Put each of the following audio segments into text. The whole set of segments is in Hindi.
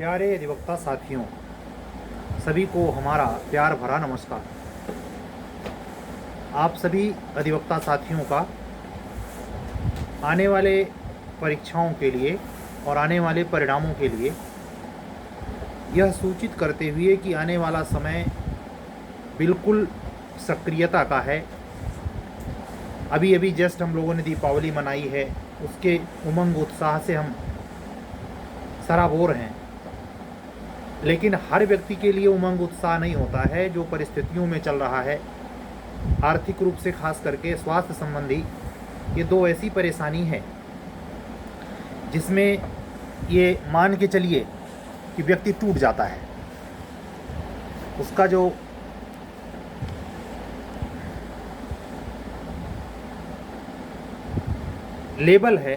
प्यारे अधिवक्ता साथियों, सभी को हमारा प्यार भरा नमस्कार। आप सभी अधिवक्ता साथियों का आने वाले परीक्षाओं के लिए और आने वाले परिणामों के लिए यह सूचित करते हुए कि आने वाला समय बिल्कुल सक्रियता का है। अभी अभी जस्ट हम लोगों ने दीपावली मनाई है, उसके उमंग उत्साह से हम सराबोर हैं। लेकिन हर व्यक्ति के लिए उमंग उत्साह नहीं होता है। जो परिस्थितियों में चल रहा है, आर्थिक रूप से खास करके स्वास्थ्य संबंधी, ये दो ऐसी परेशानी है जिसमें ये मान के चलिए कि व्यक्ति टूट जाता है। उसका जो लेवल है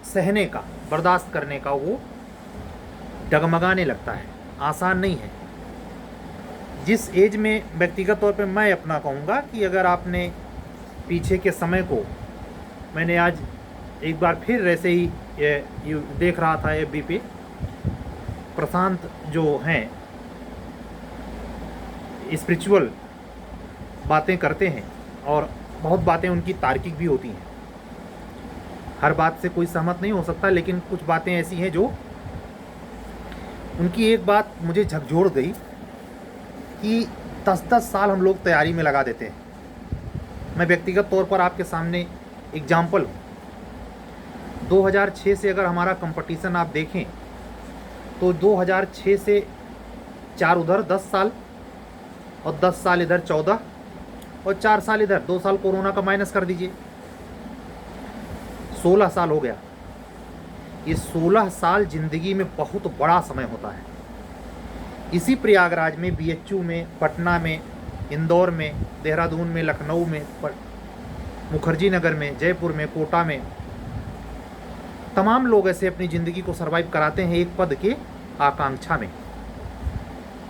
सहने का, बर्दाश्त करने का, वो डगमगाने लगता है। आसान नहीं है। जिस एज में व्यक्तिगत तौर पे मैं अपना कहूँगा कि अगर आपने पीछे के समय को, मैंने आज एक बार फिर ऐसे ही देख रहा था एफबी पे, प्रशांत जो हैं स्पिरिचुअल बातें करते हैं और बहुत बातें उनकी तार्किक भी होती हैं। हर बात से कोई सहमत नहीं हो सकता, लेकिन कुछ बातें ऐसी हैं जो, उनकी एक बात मुझे झकझोर गई कि 10-10 साल हम लोग तैयारी में लगा देते हैं। मैं व्यक्तिगत तौर पर आपके सामने एग्जाम्पल हूँ। 2006 से अगर हमारा कंपटीशन आप देखें तो 2006 से 4 उधर 10 साल और 10 साल इधर 14 और 4 साल इधर, 2 साल कोरोना का माइनस कर दीजिए, 16 साल हो गया। ये 16 साल ज़िंदगी में बहुत बड़ा समय होता है। इसी प्रयागराज में, बीएचयू में, पटना में, इंदौर में, देहरादून में, लखनऊ में, मुखर्जी नगर में, जयपुर में, कोटा में, तमाम लोग ऐसे अपनी ज़िंदगी को सरवाइव कराते हैं एक पद के आकांक्षा में।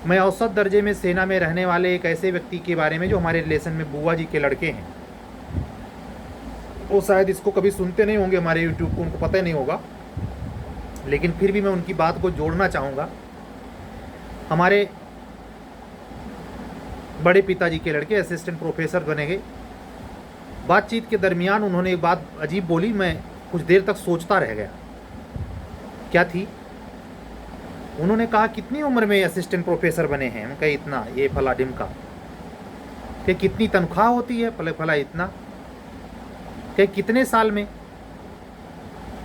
मैं औसत दर्जे में सेना में रहने वाले एक ऐसे व्यक्ति के बारे में, जो हमारे रिलेशन में बुआ जी के लड़के हैं, वो शायद इसको कभी सुनते नहीं होंगे, हमारे यूट्यूब को उनको पता ही नहीं होगा, लेकिन फिर भी मैं उनकी बात को जोड़ना चाहूँगा। हमारे बड़े पिताजी के लड़के असिस्टेंट प्रोफेसर बनेंगे। बातचीत के दरमियान उन्होंने एक बात अजीब बोली, मैं कुछ देर तक सोचता रह गया। क्या थी? उन्होंने कहा, कितनी उम्र में असिस्टेंट प्रोफेसर बने हैं? हम कहे इतना, ये फला डिमका। कि कितनी तनख्वाह होती है? फला फला इतना। कि कितने साल में?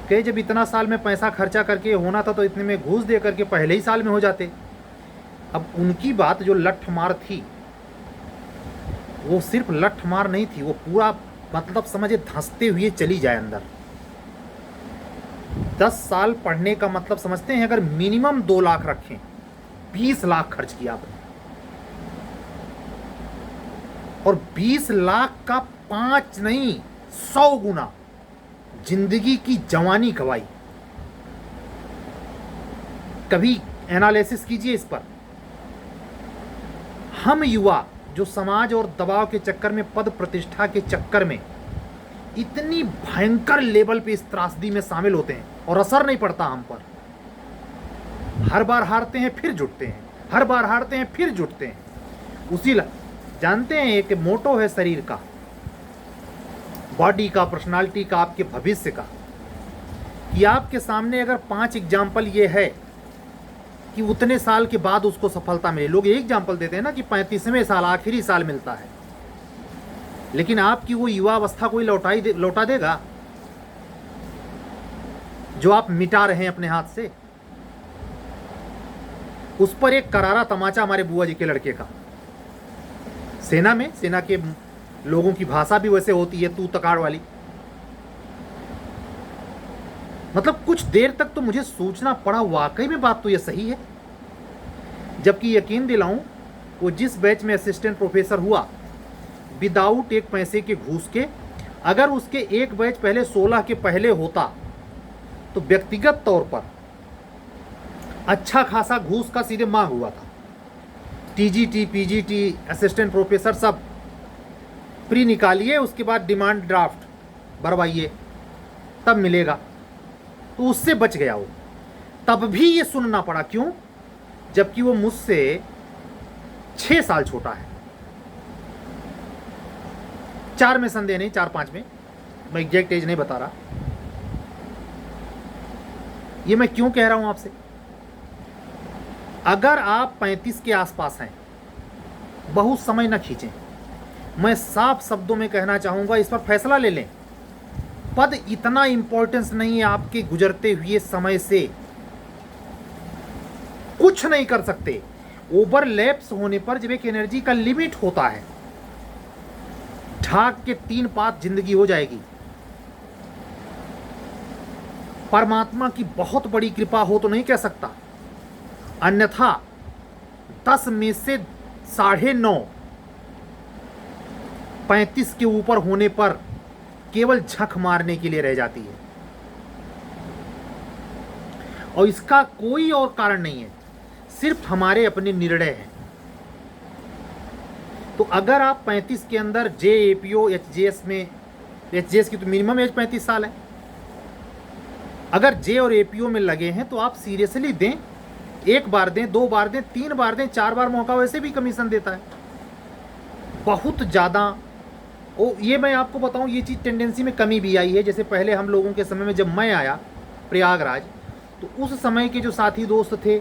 कि जब इतना साल में पैसा खर्चा करके होना था तो इतने में घूस दे करके पहले ही साल में हो जाते। अब उनकी बात जो लठमार थी, वो सिर्फ लठमार नहीं थी, वो पूरा मतलब समझे धंसते हुए चली जाए अंदर। 10 साल पढ़ने का मतलब समझते हैं? अगर मिनिमम 2 लाख रखें, 20 लाख खर्च किया आपने, और 20 लाख का 5 नहीं 100 गुना जिंदगी की जवानी गवाई। कभी एनालिसिस कीजिए इस पर। हम युवा जो समाज और दबाव के चक्कर में, पद प्रतिष्ठा के चक्कर में इतनी भयंकर लेवल पे इस त्रासदी में शामिल होते हैं और असर नहीं पड़ता हम पर। हर बार हारते हैं फिर जुटते हैं, हर बार हारते हैं फिर जुटते हैं। उसी जानते हैं, एक मोटो है शरीर का, बॉडी का, पर्सनालिटी का, आपके भविष्य का, कि आपके सामने अगर 5 एग्जाम्पल ये है कि उतने साल के बाद उसको सफलता मिले। लोग एक एग्जाम्पल देते हैं ना कि 35वें साल, आखिरी साल मिलता है, लेकिन आपकी वो युवावस्था कोई लौटा देगा जो आप मिटा रहे हैं अपने हाथ से? उस पर एक करारा तमाचा हमारे बुआ जी के लड़के का। सेना में, सेना के लोगों की भाषा भी वैसे होती है, तू तकाड़ वाली। मतलब कुछ देर तक तो मुझे सोचना पड़ा, वाकई में बात तो ये सही है। जबकि यकीन दिलाऊं, वो जिस बैच में असिस्टेंट प्रोफेसर हुआ, विदाउट एक पैसे के घूस के, अगर उसके एक बैच पहले 16 के पहले होता तो व्यक्तिगत तौर पर अच्छा खासा घूस का सीधे मांग हुआ था। टीजीटी, पीजीटी, असिस्टेंट प्रोफेसर सब प्री निकालिए, उसके बाद डिमांड ड्राफ्ट भरवाइए, तब मिलेगा। तो उससे बच गया वो। तब भी ये सुनना पड़ा। क्यों? जबकि वो मुझसे 6 साल छोटा है। 4 में संदेह नहीं, 4-5 में, मैं एग्जैक्ट एज नहीं बता रहा। ये मैं क्यों कह रहा हूं आपसे? अगर आप 35 के आसपास हैं, बहुत समय ना खींचें। मैं साफ शब्दों में कहना चाहूंगा, इस पर फैसला ले लें। पद इतना इंपॉर्टेंस नहीं है आपके गुजरते हुए समय से, कुछ नहीं कर सकते। ओवरलैप्स होने पर जब एक एनर्जी का लिमिट होता है, ढाक के 3 पात जिंदगी हो जाएगी। परमात्मा की बहुत बड़ी कृपा हो तो नहीं कह सकता, अन्यथा 10 में से 9.5 35 के ऊपर होने पर केवल झक मारने के लिए रह जाती है। और इसका कोई और कारण नहीं है, सिर्फ हमारे अपने निर्णय हैं। तो अगर आप 35 के अंदर JAPO HJS में, HJS की तो मिनिमम एज 35 साल है, अगर J और APO में लगे हैं तो आप सीरियसली दें। 1 बार दें, 2 बार दें, 3 बार दें, 4 बार मौका वैसे भी कमीशन देता है बहुत ज़्यादा। ये मैं आपको बताऊं, ये चीज़ टेंडेंसी में कमी भी आई है। जैसे पहले हम लोगों के समय में जब मैं आया प्रयागराज, तो उस समय के जो साथी दोस्त थे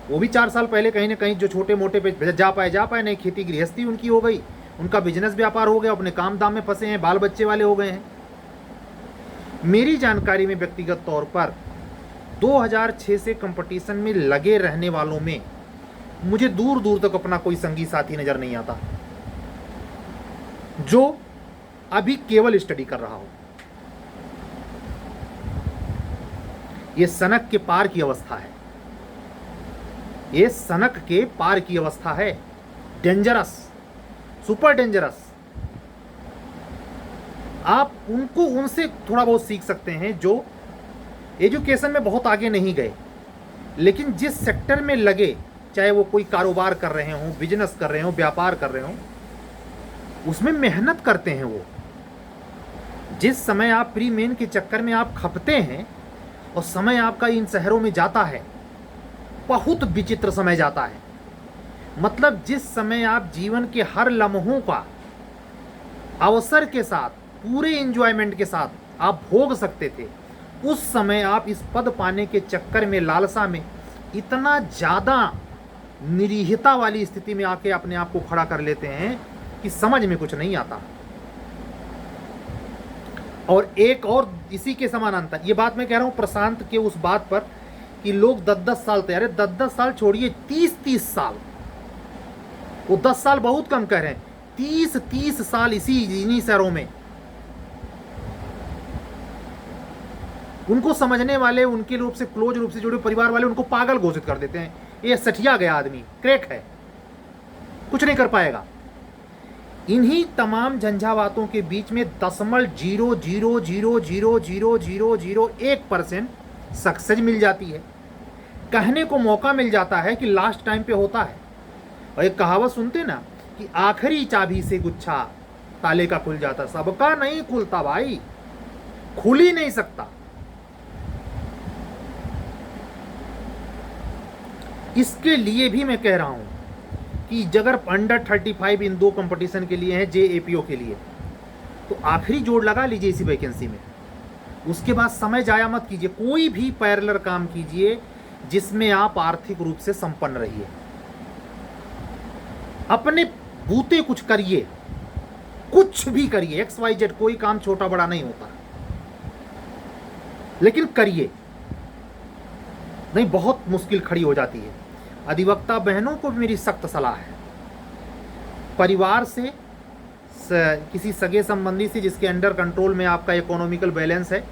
वो भी 4 साल पहले कहीं ना कहीं जो छोटे मोटे पे जा पाए नहीं, खेती गृहस्थी उनकी हो गई, उनका बिजनेस व्यापार हो गया, अपने काम दाम में फंसे हैं, बाल बच्चे वाले हो गए हैं। मेरी जानकारी में व्यक्तिगत तौर पर 2006 से कंपटीशन में लगे रहने वालों में मुझे दूर दूर तक अपना कोई संगी साथी नजर नहीं आता जो अभी केवल स्टडी कर रहा हो। यह सनक के पार की अवस्था है, ये सनक के पार की अवस्था है। Dangerous, super dangerous. आप उनसे थोड़ा बहुत सीख सकते हैं जो एजुकेशन में बहुत आगे नहीं गए, लेकिन जिस सेक्टर में लगे, चाहे वो कोई कारोबार कर रहे हों, बिजनेस कर रहे हों, व्यापार कर रहे हों, उसमें मेहनत करते हैं। वो जिस समय आप प्री मेन के चक्कर में आप खपते हैं और समय आपका इन शहरों में जाता है, बहुत विचित्र समय जाता है। मतलब जिस समय आप जीवन के हर लम्हों का अवसर के साथ, पूरे एंजॉयमेंट के साथ आप भोग सकते थे, उस समय आप इस पद पाने के चक्कर में, लालसा में इतना ज़्यादा निरीहता वाली स्थिति में आके अपने आप को खड़ा कर लेते हैं कि समझ में कुछ नहीं आता। और एक और इसी के समानांतर, ये बात मैं कह रहा हूं प्रशांत के उस बात पर कि लोग 10-10 साल तैयार है। 10-10 साल छोड़िए, 30-30 साल, वो 10 साल बहुत कम कह रहे हैं, 30-30 साल इन्हीं शहरों में। उनको समझने वाले, उनके रूप से क्लोज रूप से जुड़े परिवार वाले उनको पागल घोषित कर देते हैं, ये सठिया गया आदमी, क्रैक है, कुछ नहीं कर पाएगा। इन्हीं तमाम झंझावातों के बीच में 0.000000001% सक्सेस मिल जाती है, कहने को मौका मिल जाता है कि लास्ट टाइम पे होता है। और एक कहावत सुनते ना कि आखिरी चाबी से गुच्छा ताले का खुल जाता, सबका नहीं खुलता भाई, खुल ही नहीं सकता। इसके लिए भी मैं कह रहा हूं कि अगर अंडर 35 इन 2 कंपटीशन के लिए हैं, JAPO के लिए, तो आखिरी जोड़ लगा लीजिए इसी वैकेंसी में। उसके बाद समय जाया मत कीजिए, कोई भी पैरेलल काम कीजिए जिसमें आप आर्थिक रूप से संपन्न रहिए। अपने बूते कुछ करिए, कुछ भी करिए, XYZ, कोई काम छोटा बड़ा नहीं होता, लेकिन करिए, नहीं बहुत मुश्किल खड़ी हो जाती है। अधिवक्ता बहनों को भी मेरी सख्त सलाह है, परिवार से, किसी सगे संबंधी से जिसके अंडर कंट्रोल में आपका इकोनॉमिकल बैलेंस है,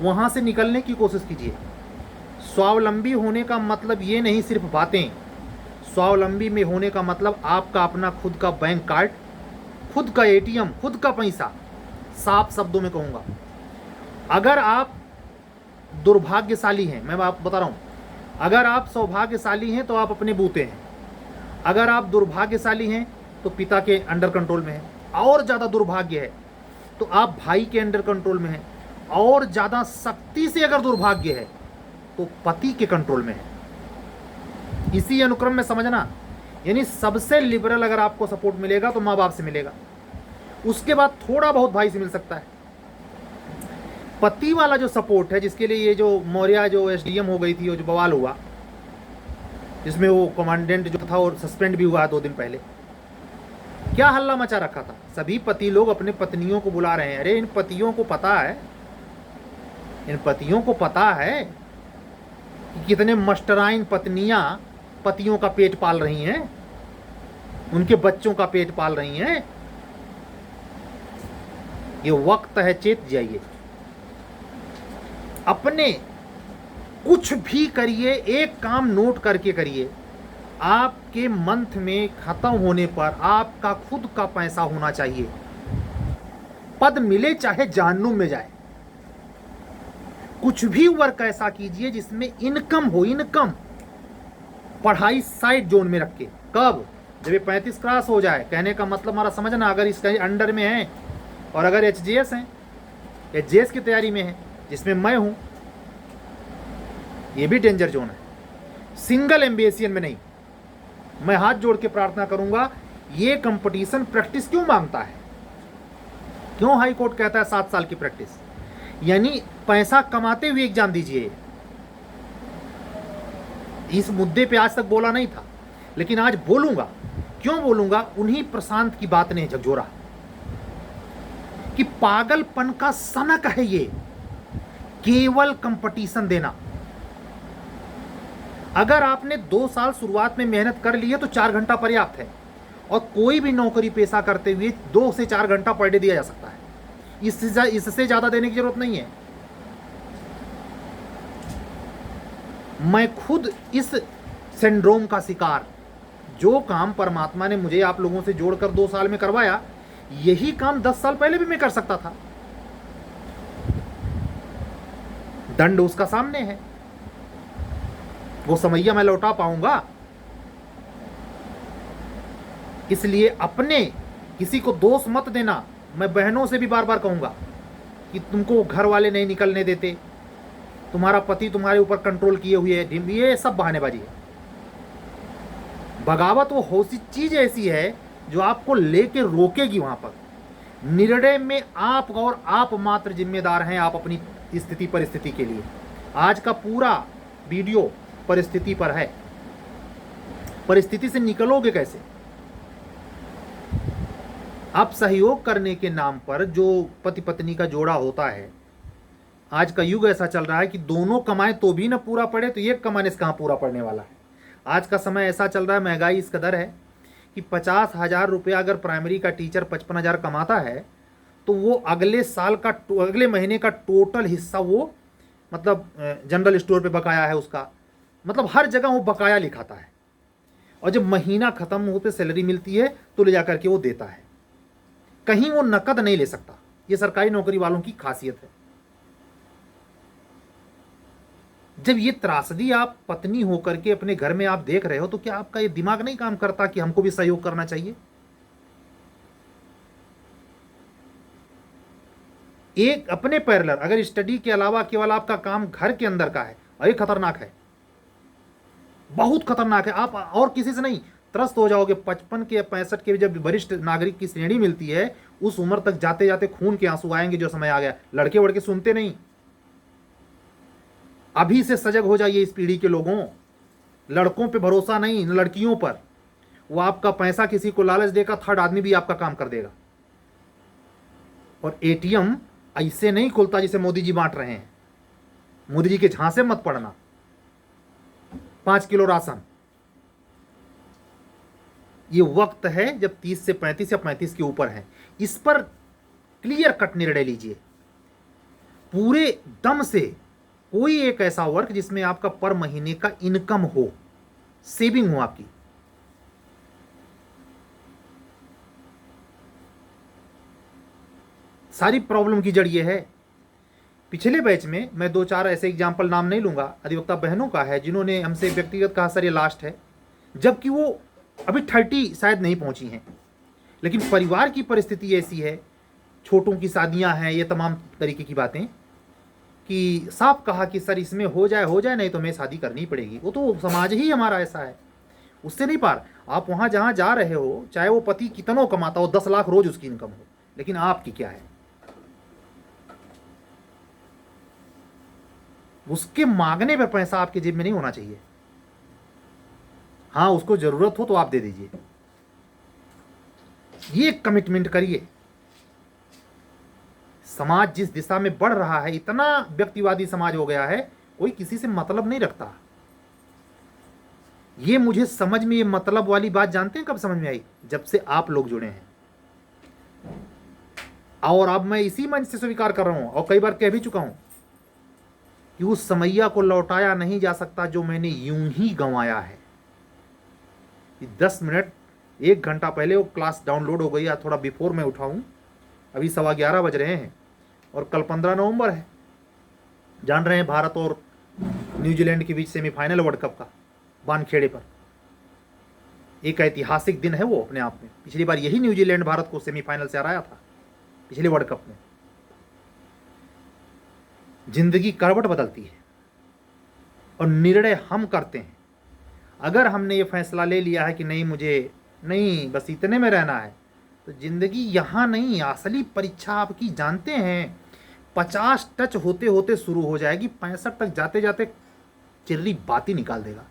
वहाँ से निकलने की कोशिश कीजिए। स्वावलंबी होने का मतलब ये नहीं सिर्फ बातें, स्वावलंबी में होने का मतलब आपका अपना खुद का बैंक कार्ड, खुद का ATM, खुद का पैसा। साफ शब्दों में कहूँगा, अगर आप दुर्भाग्यशाली हैं, मैं आपको बता रहा हूँ, अगर आप सौभाग्यशाली हैं तो आप अपने बूते हैं, अगर आप दुर्भाग्यशाली हैं तो पिता के अंडर कंट्रोल में है, और ज़्यादा दुर्भाग्य है तो आप भाई के अंडर कंट्रोल में है, और ज़्यादा सख्ती से अगर दुर्भाग्य है तो पति के कंट्रोल में है। इसी अनुक्रम में समझना, यानी सबसे लिबरल अगर आपको सपोर्ट मिलेगा तो माँ बाप से मिलेगा, उसके बाद थोड़ा बहुत भाई से मिल सकता है। पति वाला जो सपोर्ट है, जिसके लिए ये जो मौर्या जो एसडीएम हो गई थी, वो जो बवाल हुआ, जिसमें वो कमांडेंट जो था और सस्पेंड भी हुआ 2 दिन पहले, क्या हल्ला मचा रखा था। सभी पति लोग अपने पत्नियों को बुला रहे हैं। अरे इन पतियों को पता है, इन पतियों को पता है कि कितने मस्टराइन पत्नियां पतियों का पेट पाल रही हैं, उनके बच्चों का पेट पाल रही हैं। ये वक्त है, चेत जाइए। अपने कुछ भी करिए, एक काम नोट करके करिए, आपके मंथ में खत्म होने पर आपका खुद का पैसा होना चाहिए। पद मिले चाहे जहन्नुम में जाए, कुछ भी वर्क ऐसा कीजिए जिसमें इनकम हो। इनकम, पढ़ाई साइड जोन में रख के। कब? जब ये 35 क्रॉस हो जाए। कहने का मतलब हमारा समझना, अगर इसका अंडर में है और अगर एचजीएस है, एचजीएस की तैयारी में है जिसमें मैं हूं, ये भी डेंजर जोन है। सिंगल एम्बिशियन में नहीं। मैं हाथ जोड़ के प्रार्थना करूंगा, ये कंपटीशन प्रैक्टिस क्यों मांगता है? क्यों हाई कोर्ट कहता है 7 साल की प्रैक्टिस? यानी पैसा कमाते हुए एग्जाम दीजिए। इस मुद्दे पे आज तक बोला नहीं था, लेकिन आज बोलूंगा। क्यों बोलूंगा? उन्हीं प्रशांत की बात ने झकझोरा कि पागलपन का सनक है ये, केवल कंपटीशन देना। अगर आपने 2 साल शुरुआत में मेहनत कर ली है तो 4 घंटा पर्याप्त है, और कोई भी नौकरी पेशा करते हुए 2 से 4 घंटा पर डे दिया जा सकता है। इससे ज्यादा देने की जरूरत नहीं है। मैं खुद इस सिंड्रोम का शिकार, जो काम परमात्मा ने मुझे आप लोगों से जोड़कर 2 साल में करवाया, यही काम 10 साल पहले भी मैं कर सकता था। दंड उसका सामने है, वो समैया मैं लौटा पाऊंगा? इसलिए अपने किसी को दोष मत देना। मैं बहनों से भी बार बार कहूंगा कि तुमको घर वाले नहीं निकलने देते, तुम्हारा पति तुम्हारे ऊपर कंट्रोल किए हुए है, ये सब बहानेबाजी है। बगावत वो होसी चीज ऐसी है जो आपको लेके रोकेगी वहां पर। निर्णय में आप और आप मात्र जिम्मेदार हैं, आप अपनी स्थिति परिस्थिति के लिए। आज का पूरा वीडियो परिस्थिति पर है। परिस्थिति से निकलोगे कैसे? आप सहयोग करने के नाम पर जो पति पत्नी का जोड़ा होता है, आज का युग ऐसा चल रहा है कि दोनों कमाए तो भी ना पूरा पड़े, तो एक कमाने से कहाँ पूरा पड़ने वाला है। आज का समय ऐसा चल रहा है, महंगाई इस कदर है कि 50,000 रुपया अगर प्राइमरी का टीचर 55,000 कमाता है, तो वो अगले महीने का टोटल हिस्सा वो मतलब जनरल स्टोर पे बकाया है उसका, मतलब हर जगह वो बकाया लिखाता है। और जब महीना खत्म होते सैलरी मिलती है तो ले जाकर के वो देता है, कहीं वो नकद नहीं ले सकता। ये सरकारी नौकरी वालों की खासियत है। जब ये त्रासदी आप पत्नी होकर के अपने घर में आप देख रहे हो, तो क्या आपका ये दिमाग नहीं काम करता कि हमको भी सहयोग करना चाहिए? एक अपने पैरेलल, अगर स्टडी के अलावा केवल आपका काम घर के अंदर का है, और ये खतरनाक है, बहुत खतरनाक है। आप और किसी से नहीं, त्रस्त हो जाओगे। 55 के 65 के जब वरिष्ठ नागरिक की श्रेणी मिलती है, उस उम्र तक जाते जाते खून के आंसू आएंगे जो समय आ गया। लड़के वड़के सुनते नहीं। अभी से सजग हो जाइए इस पीढ़ी के लोगों। लड़कों पे भरोसा नहीं, न लड़कियों पर। वो आपका पैसा किसी को लालच देगा, थर्ड आदमी भी आपका काम कर देगा। और एटीएम ऐसे नहीं खुलता जिसे मोदी जी बांट रहे हैं। मोदी जी के झांसे मत पड़ना। 5 किलो राशन, ये वक्त है जब 30 से 35 या 35 के ऊपर है, इस पर क्लियर कट निर्णय लीजिए पूरे दम से। कोई एक ऐसा वर्क जिसमें आपका पर महीने का इनकम हो, सेविंग हो आपकी। सारी प्रॉब्लम की जड़ ये है। पिछले बैच में मैं 2-4 ऐसे एग्जाम्पल, नाम नहीं लूंगा, अधिवक्ता बहनों का है जिन्होंने हमसे व्यक्तिगत कहा सर ये लास्ट है, जबकि वो अभी 30 शायद नहीं पहुंची हैं, लेकिन परिवार की परिस्थिति ऐसी है, छोटों की शादियां हैं, ये तमाम तरीके की बातें, कि साफ कहा कि सर इसमें हो जाए नहीं तो हमें शादी करनी पड़ेगी। वो तो समाज ही हमारा ऐसा है, उससे नहीं पार। आप वहाँ जहाँ जा रहे हो, चाहे वो पति कितनों कमाता हो, 10 लाख रोज उसकी इनकम हो, लेकिन आपकी क्या है? उसके मांगने पर पैसा आपकी जेब में नहीं होना चाहिए। हाँ, उसको जरूरत हो तो आप दे दीजिए, ये कमिटमेंट करिए। समाज जिस दिशा में बढ़ रहा है, इतना व्यक्तिवादी समाज हो गया है, कोई किसी से मतलब नहीं रखता। ये मुझे समझ में, ये मतलब वाली बात जानते हैं कब समझ में आई? जब से आप लोग जुड़े हैं। और अब मैं इसी मंच से स्वीकार कर रहा हूं और कई बार कह भी चुका हूं कि उस समैया को लौटाया नहीं जा सकता जो मैंने यूं ही गंवाया है। 10 मिनट 1 घंटा पहले वो क्लास डाउनलोड हो गई, या थोड़ा बिफोर मैं उठाऊं, अभी 11:15 बज रहे हैं और कल 15 नवंबर है। जान रहे हैं भारत और न्यूजीलैंड के बीच सेमीफाइनल वर्ल्ड कप का, वानखेड़े पर। एक ऐतिहासिक दिन है वो अपने आप में। पिछली बार यही न्यूजीलैंड भारत को सेमीफाइनल से हराया था, पिछले वर्ल्ड कप में। जिंदगी करवट बदलती है और निर्णय हम करते हैं। अगर हमने ये फैसला ले लिया है कि नहीं, मुझे नहीं, बस इतने में रहना है, तो जिंदगी यहाँ नहीं, असली परीक्षा आपकी जानते हैं 50 टच होते होते शुरू हो जाएगी, 65 तक जाते जाते चिर्री बाती निकाल देगा।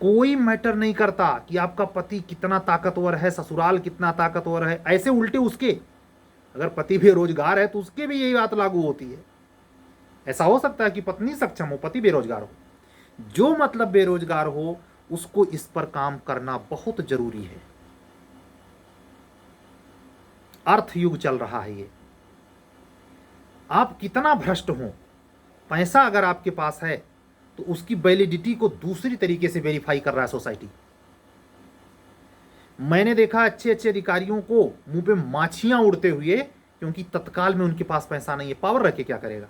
कोई मैटर नहीं करता कि आपका पति कितना ताकतवर है, ससुराल कितना ताकतवर है। ऐसे उल्टे उसके, अगर पति बेरोजगार है तो उसके भी यही बात लागू होती है। ऐसा हो सकता है कि पत्नी सक्षम हो, पति बेरोजगार हो। जो मतलब बेरोजगार हो, उसको इस पर काम करना बहुत जरूरी है। अर्थ युग चल रहा है ये। आप कितना भ्रष्ट हो, पैसा अगर आपके पास है तो उसकी वैलिडिटी को दूसरी तरीके से वेरीफाई कर रहा है सोसाइटी। मैंने देखा अच्छे अच्छे अधिकारियों को मुंह पे माछियां उड़ते हुए, क्योंकि तत्काल में उनके पास पैसा नहीं है। पावर रख के क्या करेगा?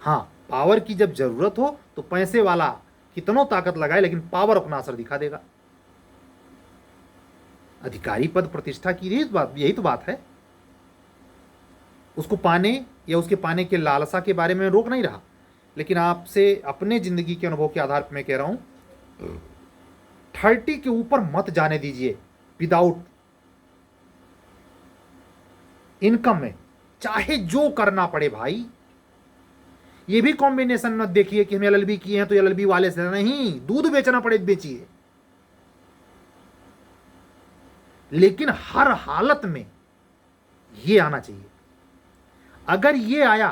हाँ, पावर की जब जरूरत हो तो पैसे वाला कितनों ताकत लगाए, लेकिन पावर अपना असर दिखा देगा। अधिकारी पद प्रतिष्ठा की यही तो बात है। उसको पाने या उसके पाने के लालसा के बारे में रोक नहीं रहा, लेकिन आपसे अपने जिंदगी के अनुभव के आधार पर मैं कह रहा हूं, 30 के ऊपर मत जाने दीजिए विदाउट इनकम में, चाहे जो करना पड़े भाई। ये भी कॉम्बिनेशन मत देखिए कि हम एलएलबी किए हैं तो एलएलबी वाले से नहीं, दूध बेचना पड़े बेचिए, लेकिन हर हालत में ये आना चाहिए। अगर ये आया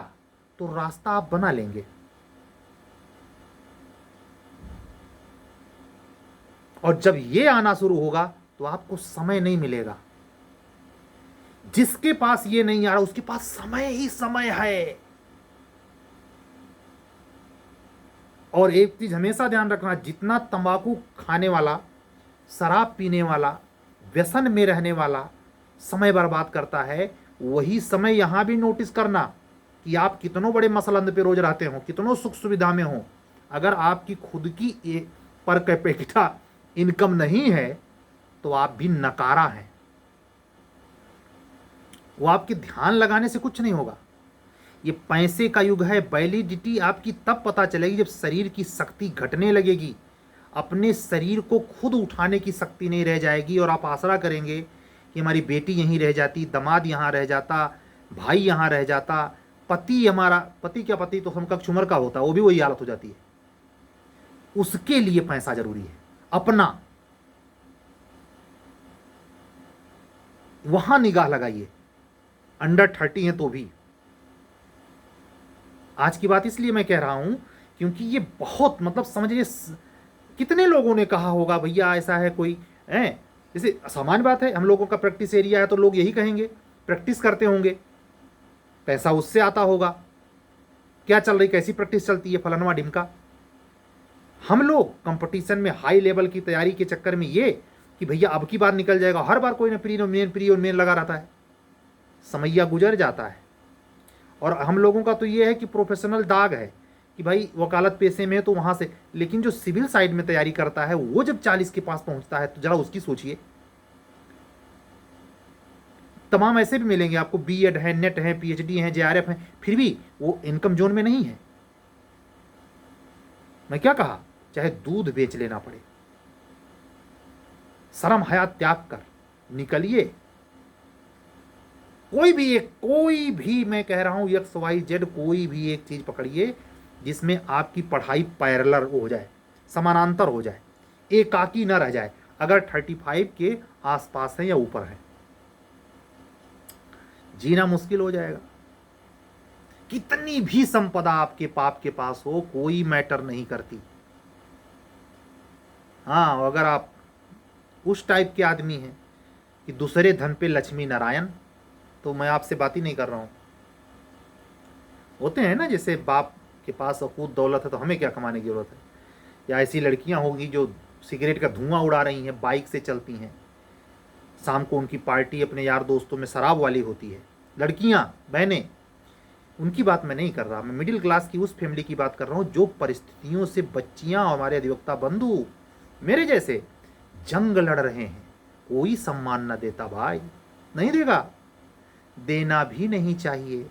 तो रास्ता आप बना लेंगे। और जब ये आना शुरू होगा तो आपको समय नहीं मिलेगा। जिसके पास ये नहीं आ रहा उसके पास समय ही समय है। और एक चीज हमेशा ध्यान रखना, जितना तंबाकू खाने वाला, शराब पीने वाला, व्यसन में रहने वाला समय बर्बाद करता है, वही समय यहां भी नोटिस करना कि आप कितनों बड़े मसलंद पे रोज रहते हो, कितनों सुख सुविधा में हो, अगर आपकी खुद की पर कैपिटा इनकम नहीं है तो आप भी नकारा हैं। वो आपके ध्यान लगाने से कुछ नहीं होगा। ये पैसे का युग है। वैलिडिटी आपकी तब पता चलेगी जब शरीर की शक्ति घटने लगेगी, अपने शरीर को खुद उठाने की शक्ति नहीं रह जाएगी, और आप आसरा करेंगे कि हमारी बेटी यहीं रह जाती, दामाद यहाँ रह जाता, भाई यहाँ रह जाता, पति हमारा, पति क्या, पति तो समकक्ष उम्र का होता, वो भी वही हालत हो जाती है। उसके लिए पैसा जरूरी है अपना। वहां निगाह लगाइए। अंडर 30 है तो भी। आज की बात इसलिए मैं कह रहा हूं क्योंकि ये बहुत, मतलब समझिए, कितने लोगों ने कहा होगा भैया ऐसा है कोई है, जैसे सामान्य बात है, हम लोगों का प्रैक्टिस एरिया है तो लोग यही कहेंगे, प्रैक्टिस करते होंगे, पैसा उससे आता होगा, क्या चल रही, कैसी प्रैक्टिस चलती है, फलानवा ढिमका। हम लोग कंपटीशन में हाई लेवल की तैयारी के चक्कर में ये कि भैया अब की बार निकल जाएगा, हर बार कोई ना प्री और मेन लगा रहता है, समैया गुजर जाता है। और हम लोगों का तो ये है कि प्रोफेशनल दाग है कि भाई वकालत पेशे में तो वहाँ से, लेकिन जो सिविल साइड में तैयारी करता है वो जब 40 के पास पहुँचता है तो जरा उसकी सोचिए। तमाम ऐसे भी मिलेंगे आपको, बीएड है, नेट है, पीएचडी है, जेआरएफ है, फिर भी वो इनकम जोन में नहीं है। मैं क्या कहा, चाहे दूध बेच लेना पड़े, शर्म हया त्याग कर निकलिए। कोई भी मैं कह रहा हूं XYZ, कोई भी एक चीज पकड़िए जिसमें आपकी पढ़ाई पैरेलल हो जाए, समानांतर हो जाए, एकाकी न रह जाए। अगर 35 के आसपास है या ऊपर है, जीना मुश्किल हो जाएगा। कितनी भी संपदा आपके पाप के पास हो, कोई मैटर नहीं करती। हाँ, अगर आप उस टाइप के आदमी हैं कि दूसरे धन पे लक्ष्मी नारायण, तो मैं आपसे बात ही नहीं कर रहा हूं। होते हैं ना, जैसे बाप के पास अकूत दौलत है तो हमें क्या कमाने की जरूरत है, या ऐसी लड़कियां होगी जो सिगरेट का धुआं उड़ा रही हैं, बाइक से चलती हैं, शाम को उनकी पार्टी अपने यार दोस्तों में शराब वाली होती है, लड़कियां बहनें, उनकी बात मैं नहीं कर रहा। मैं मिडिल क्लास की उस फैमिली की बात कर रहा हूँ जो परिस्थितियों से बच्चियां, हमारे अधिवक्ता बंधु मेरे जैसे जंग लड़ रहे हैं। कोई सम्मान न देता भाई, नहीं देगा, देना भी नहीं चाहिए।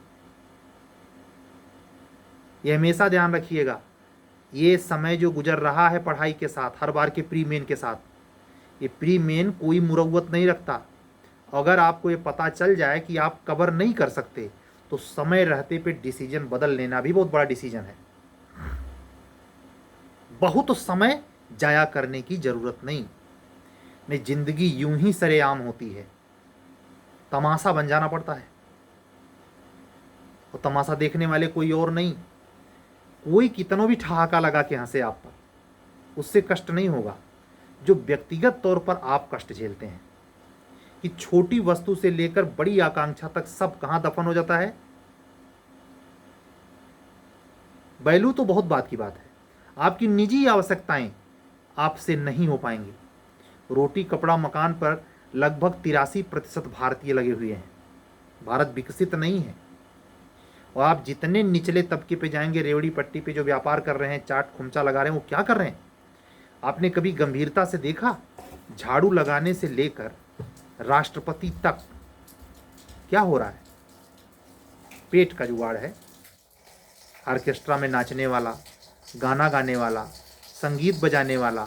ये हमेशा ध्यान रखिएगा। ये समय जो गुजर रहा है पढ़ाई के साथ, हर बार के प्री मेन के साथ, ये प्री मेन कोई मुरव्वत नहीं रखता। अगर आपको ये पता चल जाए कि आप कवर नहीं कर सकते, तो समय रहते पे डिसीजन बदल लेना भी बहुत बड़ा डिसीजन है। बहुत समय जाया करने की जरूरत नहीं। नहीं, जिंदगी यूं ही सरेआम होती है, तमाशा बन जाना पड़ता है, और तमाशा देखने वाले कोई और नहीं। कोई कितनों भी ठहाका लगा के हंसे आप पर, उससे कष्ट नहीं होगा जो व्यक्तिगत तौर पर आप कष्ट झेलते हैं। कि छोटी वस्तु से लेकर बड़ी आकांक्षा तक सब कहां दफन हो जाता है। वैल्यू तो बहुत बात की बात है, आपकी निजी आवश्यकताएं आपसे नहीं हो पाएंगी। रोटी कपड़ा मकान पर लगभग 83% भारतीय लगे हुए हैं। भारत विकसित नहीं है। और आप जितने निचले तबके पे जाएंगे, रेवड़ी पट्टी पे जो व्यापार कर रहे हैं, चाट खुमचा लगा रहे हैं, वो क्या कर रहे हैं? आपने कभी गंभीरता से देखा? झाड़ू लगाने से लेकर राष्ट्रपति तक क्या हो रहा है? पेट का जुगाड़ है। ऑर्केस्ट्रा में नाचने वाला, गाना गाने वाला, संगीत बजाने वाला।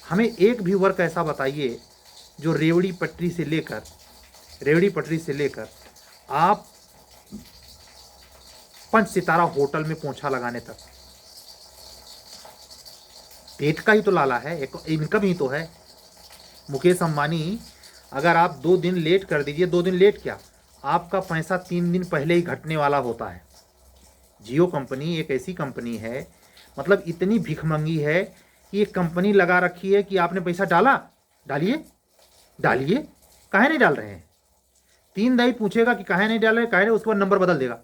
हमें एक भी वर्क ऐसा बताइए जो रेवड़ी पटरी से लेकर आप 5 सितारा होटल में पोंछा लगाने तक। पेट का ही तो लाला है, एक इनकम ही तो है। मुकेश अंबानी, अगर आप 2 दिन लेट कर दीजिए, 2 दिन लेट क्या, आपका पैसा 3 दिन पहले ही घटने वाला होता है। जियो कंपनी एक ऐसी कंपनी है, मतलब इतनी भिखमंगी है कि एक कंपनी लगा रखी है कि आपने पैसा डाला, डालिए, काहे नहीं डाल रहे हैं। 3 दाई पूछेगा कि काहे नहीं डाल रहे, काहे नहीं, उसके बाद नंबर बदल देगा।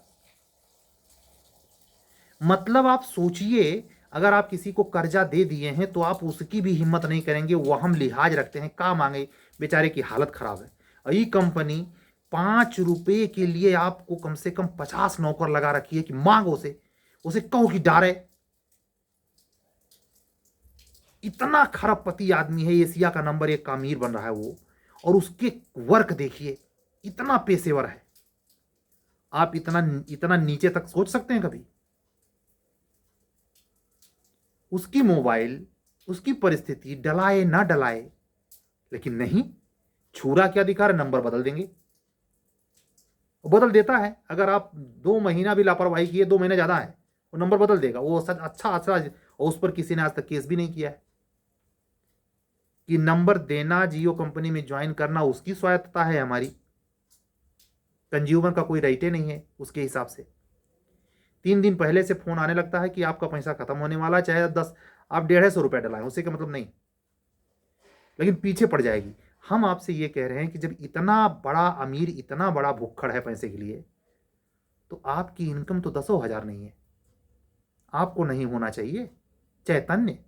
मतलब आप सोचिए, अगर आप किसी को कर्जा दे दिए हैं तो आप उसकी भी हिम्मत नहीं करेंगे, वो हम लिहाज रखते हैं, का मांगे, बेचारे की हालत खराब है। ये कंपनी 5 रुपए के लिए आपको कम से कम 50 नौकर लगा रखी है कि मांगो उसे कहो कि डारे। इतना खरबपति आदमी है, एशिया का नंबर 1 का अमीर बन रहा है वो, और उसके वर्क देखिए, इतना पेशेवर है। आप इतना नीचे तक सोच सकते हैं कभी? उसकी मोबाइल, उसकी परिस्थिति डलाए ना डलाए, लेकिन नहीं, छुरा क्या दिखा रहा, नंबर बदल देंगे। बदल देता है। अगर आप 2 महीना भी लापरवाही किए, 2 महीने ज्यादा है, वो नंबर बदल देगा। वो अच्छा, और उस पर किसी ने आज तक केस भी नहीं किया है। कि नंबर देना, जियो कंपनी में ज्वाइन करना उसकी स्वायत्तता है, हमारी कंज्यूमर का कोई राइट नहीं है उसके हिसाब से। 3 दिन पहले से फोन आने लगता है कि आपका पैसा खत्म होने वाला है, चाहे 10 आप 150 रुपये डलाएं, उससे का मतलब नहीं, लेकिन पीछे पड़ जाएगी। हम आपसे ये कह रहे हैं कि जब इतना बड़ा अमीर, इतना बड़ा भुक्खड़ है पैसे के लिए, तो आपकी इनकम तो 10,000 नहीं है। आपको नहीं होना चाहिए चैतन्य।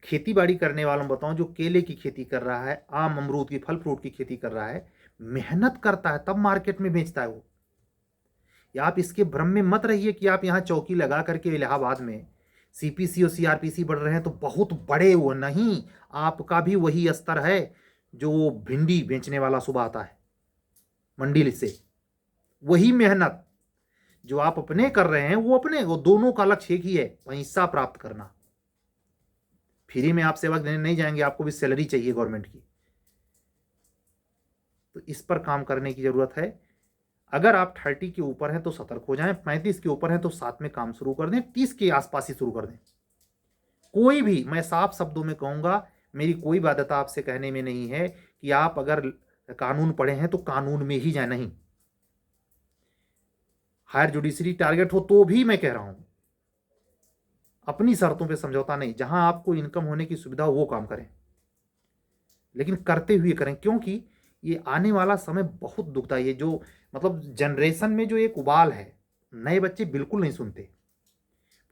खेती बाड़ी करने वालों बताऊं, जो केले की खेती कर रहा है, आम अमरूद की, फल फ्रूट की खेती कर रहा है, मेहनत करता है तब मार्केट में बेचता है वो। या आप इसके भ्रम में मत रहिए कि आप यहां चौकी लगा करके इलाहाबाद में सीपीसी और सीआरपीसी बढ़ रहे हैं तो बहुत बड़े वो नहीं, आपका भी वही स्तर है जो वो भिंडी बेचने वाला सुबह आता है मंडी से। वही मेहनत जो आप अपने कर रहे हैं वो अपने, वो दोनों का लक्ष्य एक ही है, पैसा प्राप्त करना। फ्री में आप सेवा देने नहीं जाएंगे, आपको भी सैलरी चाहिए गवर्नमेंट की। तो इस पर काम करने की जरूरत है। अगर आप 30 के ऊपर हैं तो सतर्क हो जाएं, 35 के ऊपर हैं तो साथ में काम शुरू कर दें, 30 के आसपास ही शुरू कर दें। कोई भी, मैं साफ शब्दों में कहूंगा, मेरी कोई बाध्यता आपसे कहने में नहीं है कि आप अगर कानून पढ़े हैं तो कानून में ही जाए, नहीं। हायर जुडिशरी टारगेट हो तो भी मैं कह रहा हूं अपनी शर्तों पे समझौता नहीं, जहां आपको इनकम होने की सुविधा हो वो काम करें, लेकिन करते हुए करें, क्योंकि ये आने वाला समय बहुत दुखदाई है। जो मतलब जनरेशन में जो एक उबाल है, नए बच्चे बिल्कुल नहीं सुनते,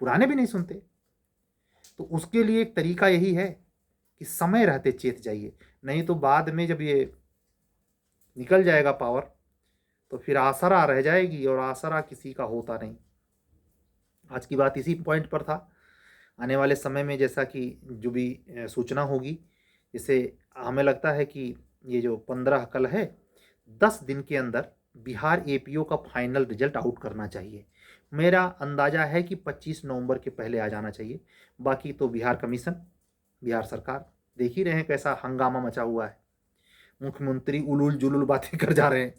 पुराने भी नहीं सुनते। तो उसके लिए एक तरीका यही है कि समय रहते चेत जाइए, नहीं तो बाद में जब ये निकल जाएगा पावर तो फिर आसरा रह जाएगी, और आसरा किसी का होता नहीं। आज की बात इसी पॉइंट पर था। आने वाले समय में जैसा कि जो भी सूचना होगी, जैसे हमें लगता है कि ये जो 15 कल है, 10 दिन के अंदर बिहार एपीओ का फाइनल रिजल्ट आउट करना चाहिए। मेरा अंदाजा है कि 25 नवंबर के पहले आ जाना चाहिए। बाकी तो बिहार कमीशन, बिहार सरकार देख ही रहे हैं कैसा हंगामा मचा हुआ है। मुख्यमंत्री उलूल जुलूल बातें कर जा रहे हैं।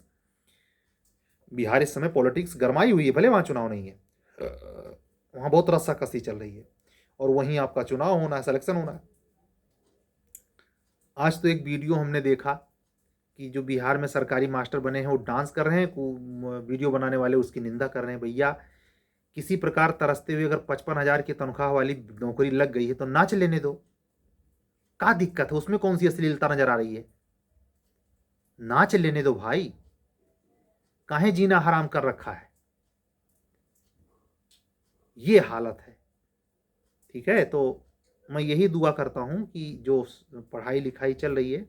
बिहार इस समय पॉलिटिक्स गरमाई हुई है, भले वहाँ चुनाव नहीं है, वहाँ बहुत रस्साकसी चल रही है, और वहीं आपका चुनाव होना है, सिलेक्शन होना है। आज तो एक वीडियो हमने देखा कि जो बिहार में सरकारी मास्टर बने हैं वो डांस कर रहे हैं, वीडियो बनाने वाले उसकी निंदा कर रहे हैं। भैया किसी प्रकार तरसते हुए अगर 55,000 की तनख्वाह वाली नौकरी लग गई है तो नाच लेने दो, क्या दिक्कत है उसमें? कौन सी अश्लीलता नजर आ रही है? नाच लेने दो भाई, काहे जीना हराम कर रखा है? ये हालत है। ठीक है, तो मैं यही दुआ करता हूं कि जो पढ़ाई लिखाई चल रही है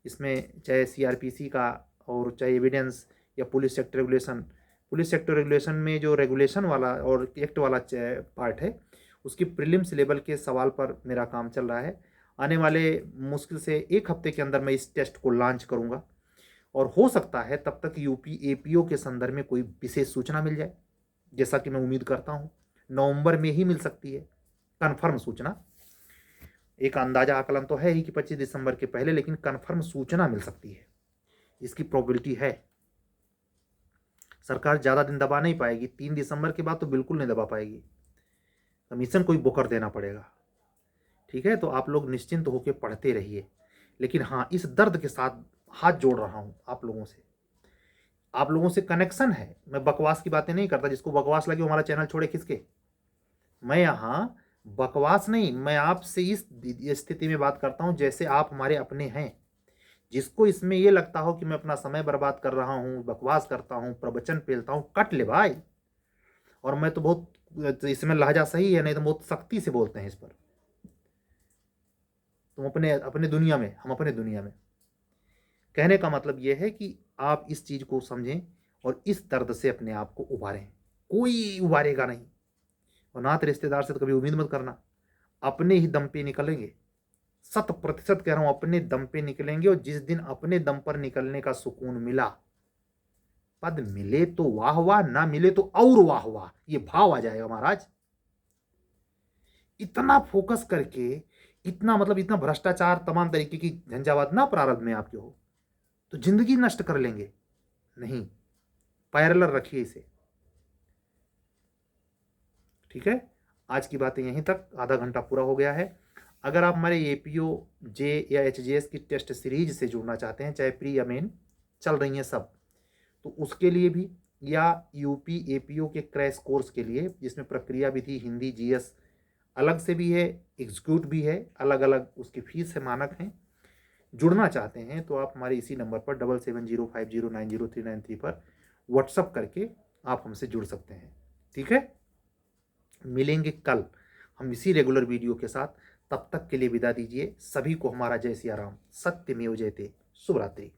इसमें, चाहे सीआरपीसी का और चाहे एविडेंस या पुलिस सेक्टर रेगुलेशन में जो रेगुलेशन वाला और एक्ट वाला पार्ट है, उसकी प्रीलिम्स लेवल के सवाल पर मेरा काम चल रहा है। आने वाले मुश्किल से 1 हफ्ते के अंदर मैं इस टेस्ट को लॉन्च करूंगा, और हो सकता है तब तक यूपी एपीओ के संदर्भ में कोई विशेष सूचना मिल जाए, जैसा कि मैं उम्मीद करता हूं नवंबर में ही मिल सकती है कन्फर्म सूचना। एक अंदाजा आकलन तो है ही कि 25 दिसंबर के पहले, लेकिन कन्फर्म सूचना मिल सकती है, इसकी प्रोबेबिलिटी है। सरकार ज़्यादा दिन दबा नहीं पाएगी, 3 दिसंबर के बाद तो बिल्कुल नहीं दबा पाएगी, कमीशन कोई बोकर देना पड़ेगा। ठीक है, तो आप लोग निश्चिंत होकर पढ़ते रहिए, लेकिन हाँ, इस दर्द के साथ हाथ जोड़ रहा हूँ आप लोगों से कनेक्शन है। मैं बकवास की बातें नहीं करता, जिसको बकवास लगे वो हमारा चैनल छोड़े खिसके। मैं यहाँ बकवास नहीं, मैं आपसे इस स्थिति में बात करता हूं जैसे आप हमारे अपने हैं। जिसको इसमें ये लगता हो कि मैं अपना समय बर्बाद कर रहा हूं, बकवास करता हूं, प्रवचन पेलता हूं, कट ले भाई। और मैं तो बहुत, इसमें लहजा सही है, नहीं तो बहुत सख्ती से बोलते हैं इस पर। तुम अपने अपने दुनिया में, हम अपने दुनिया में। कहने का मतलब यह है कि आप इस चीज को समझें और इस दर्द से अपने आप को उबारें। कोई उबारेगा नहीं, और नात रिश्तेदार से तो कभी उम्मीद मत करना। अपने ही दम पे निकलेंगे, 100% कह रहा हूं, अपने दम पे निकलेंगे। और जिस दिन अपने दम पर निकलने का सुकून मिला, पद मिले तो वाह वाह, ना मिले तो और वाह वाह, ये भाव आ जाएगा महाराज। इतना फोकस करके, इतना मतलब इतना भ्रष्टाचार, तमाम तरीके की झंझावात ना प्रारंभ में आपके हो तो जिंदगी नष्ट कर लेंगे। नहीं, पैरेलल रखिए इसे। ठीक है, आज की बातें यहीं तक, आधा घंटा पूरा हो गया है। अगर आप हमारे एपीओ जे या एचजेएस की टेस्ट सीरीज से जुड़ना चाहते हैं, चाहे प्री या मेन चल रही हैं सब, तो उसके लिए भी, या यूपी एपीओ के क्रैश कोर्स के लिए जिसमें प्रक्रिया विधि, हिंदी, जीएस अलग से भी है, एग्जीक्यूट भी है, अलग अलग उसकी फीस है, मानक हैं, जुड़ना चाहते हैं तो आप हमारे इसी नंबर पर 7705090393 पर व्हाट्सअप करके आप हमसे जुड़ सकते हैं। ठीक है, मिलेंगे कल हम इसी रेगुलर वीडियो के साथ। तब तक के लिए विदा दीजिए। सभी को हमारा जय सिया राम, सत्यमेव जयते। शुभ रात्रि।